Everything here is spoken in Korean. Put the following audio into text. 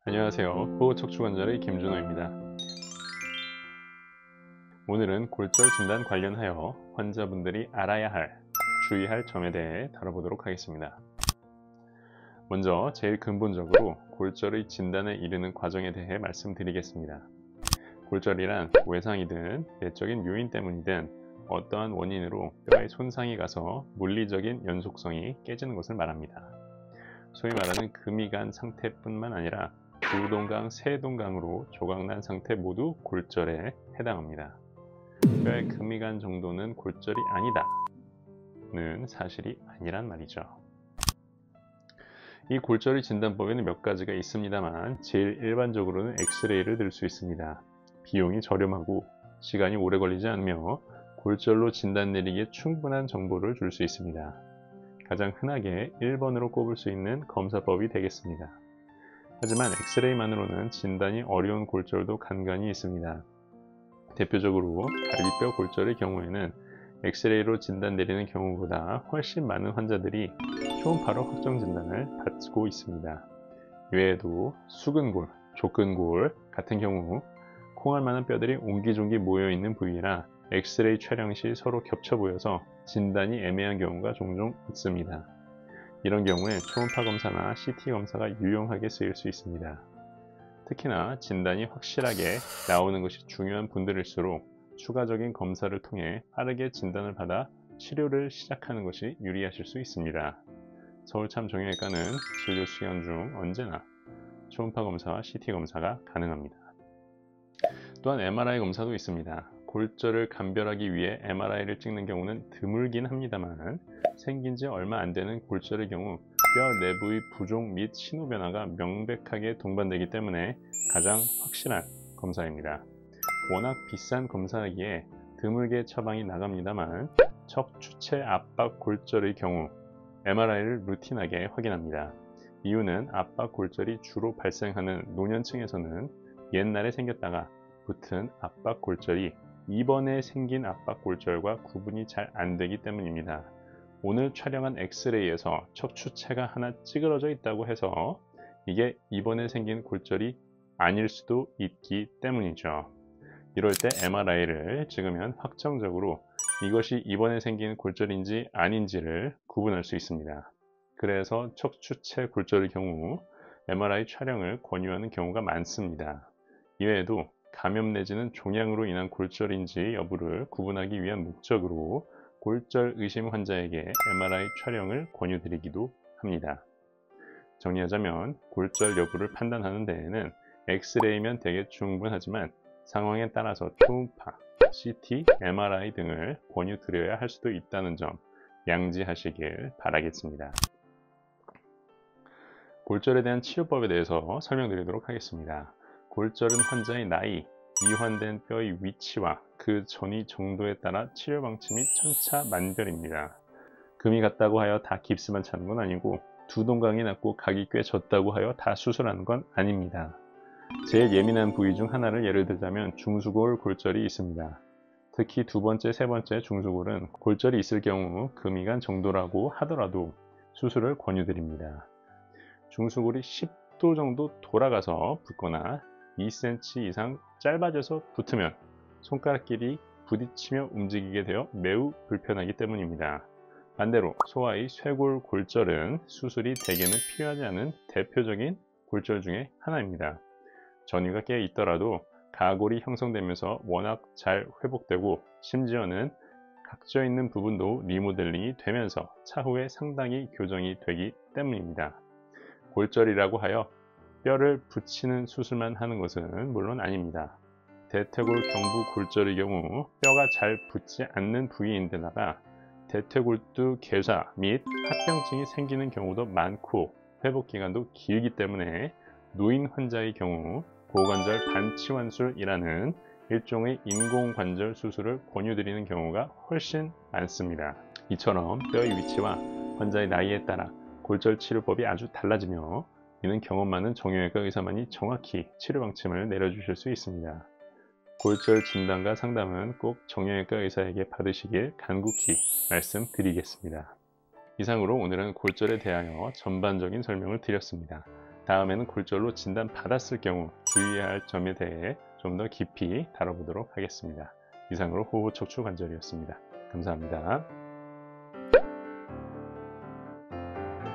안녕하세요. 보호척추관절의 김준호입니다. 오늘은 골절 진단 관련하여 환자분들이 알아야 할, 주의할 점에 대해 다뤄보도록 하겠습니다. 먼저 제일 근본적으로 골절의 진단에 이르는 과정에 대해 말씀드리겠습니다. 골절이란 외상이든 내적인 요인 때문이든 어떠한 원인으로 뼈에 손상이 가서 물리적인 연속성이 깨지는 것을 말합니다. 소위 말하는 금이 간 상태뿐만 아니라 두동강, 세동강으로 조각난 상태 모두 골절에 해당합니다. 뼈에 금이 간 정도는 골절이 아니다는 사실이 아니란 말이죠. 이 골절의 진단법에는 몇 가지가 있습니다만 제일 일반적으로는 엑스레이를 들 수 있습니다. 비용이 저렴하고 시간이 오래 걸리지 않으며 골절로 진단 내리기에 충분한 정보를 줄 수 있습니다. 가장 흔하게 1번으로 꼽을 수 있는 검사법이 되겠습니다. 하지만 엑스레이만으로는 진단이 어려운 골절도 간간히 있습니다. 대표적으로 갈비뼈 골절의 경우에는 엑스레이로 진단 내리는 경우보다 훨씬 많은 환자들이 초음파로 확정 진단을 받고 있습니다. 이외에도 수근골, 족근골 같은 경우 콩알만한 뼈들이 옹기종기 모여있는 부위라 엑스레이 촬영 시 서로 겹쳐 보여서 진단이 애매한 경우가 종종 있습니다. 이런 경우에 초음파 검사나 CT 검사가 유용하게 쓰일 수 있습니다. 특히나 진단이 확실하게 나오는 것이 중요한 분들일수록 추가적인 검사를 통해 빠르게 진단을 받아 치료를 시작하는 것이 유리하실 수 있습니다. 서울참정형외과는 진료 시간 중 언제나 초음파 검사와 CT 검사가 가능합니다. 또한 MRI 검사도 있습니다. 골절을 감별하기 위해 MRI를 찍는 경우는 드물긴 합니다만 생긴 지 얼마 안 되는 골절의 경우 뼈 내부의 부종 및 신호 변화가 명백하게 동반되기 때문에 가장 확실한 검사입니다. 워낙 비싼 검사이기에 드물게 처방이 나갑니다만 척추체 압박 골절의 경우 MRI를 루틴하게 확인합니다. 이유는 압박 골절이 주로 발생하는 노년층에서는 옛날에 생겼다가 붙은 압박 골절이 이번에 생긴 압박 골절과 구분이 잘 안 되기 때문입니다. 오늘 촬영한 엑스레이에서 척추체가 하나 찌그러져 있다고 해서 이게 이번에 생긴 골절이 아닐 수도 있기 때문이죠. 이럴 때 MRI를 찍으면 확정적으로 이것이 이번에 생긴 골절인지 아닌지를 구분할 수 있습니다. 그래서 척추체 골절의 경우 MRI 촬영을 권유하는 경우가 많습니다. 이외에도 감염 내지는 종양으로 인한 골절인지 여부를 구분하기 위한 목적으로 골절 의심 환자에게 MRI 촬영을 권유드리기도 합니다. 정리하자면 골절 여부를 판단하는 데에는 엑스레이면 되게 충분하지만 상황에 따라서 초음파, CT, MRI 등을 권유드려야 할 수도 있다는 점 양지하시길 바라겠습니다. 골절에 대한 치료법에 대해서 설명드리도록 하겠습니다. 골절은 환자의 나이, 이완된 뼈의 위치와 그 전이 정도에 따라 치료 방침이 천차만별입니다. 금이 갔다고 하여 다 깁스만 차는 건 아니고 두동강이 났고 각이 꽤 졌다고 하여 다 수술하는 건 아닙니다. 제일 예민한 부위 중 하나를 예를 들자면 중수골 골절이 있습니다. 특히 두 번째, 세 번째 중수골은 골절이 있을 경우 금이 간 정도라고 하더라도 수술을 권유드립니다. 중수골이 10도 정도 돌아가서 붓거나 2cm 이상 짧아져서 붙으면 손가락끼리 부딪히며 움직이게 되어 매우 불편하기 때문입니다. 반대로 소아의 쇄골 골절은 수술이 대개는 필요하지 않은 대표적인 골절 중에 하나입니다. 전이가 깨 있더라도 가골이 형성되면서 워낙 잘 회복되고 심지어는 각져 있는 부분도 리모델링이 되면서 차후에 상당히 교정이 되기 때문입니다. 골절이라고 하여 뼈를 붙이는 수술만 하는 것은 물론 아닙니다. 대퇴골 경부 골절의 경우 뼈가 잘 붙지 않는 부위인데다가 대퇴골두 괴사 및 합병증이 생기는 경우도 많고 회복기간도 길기 때문에 노인 환자의 경우 고관절 반치환술이라는 일종의 인공관절 수술을 권유드리는 경우가 훨씬 많습니다. 이처럼 뼈의 위치와 환자의 나이에 따라 골절 치료법이 아주 달라지며 이는 경험 많은 정형외과 의사만이 정확히 치료 방침을 내려주실 수 있습니다. 골절 진단과 상담은 꼭 정형외과 의사에게 받으시길 간곡히 말씀드리겠습니다. 이상으로 오늘은 골절에 대하여 전반적인 설명을 드렸습니다. 다음에는 골절로 진단받았을 경우 주의해야 할 점에 대해 좀 더 깊이 다뤄보도록 하겠습니다. 이상으로 호흡 척추 관절이었습니다. 감사합니다.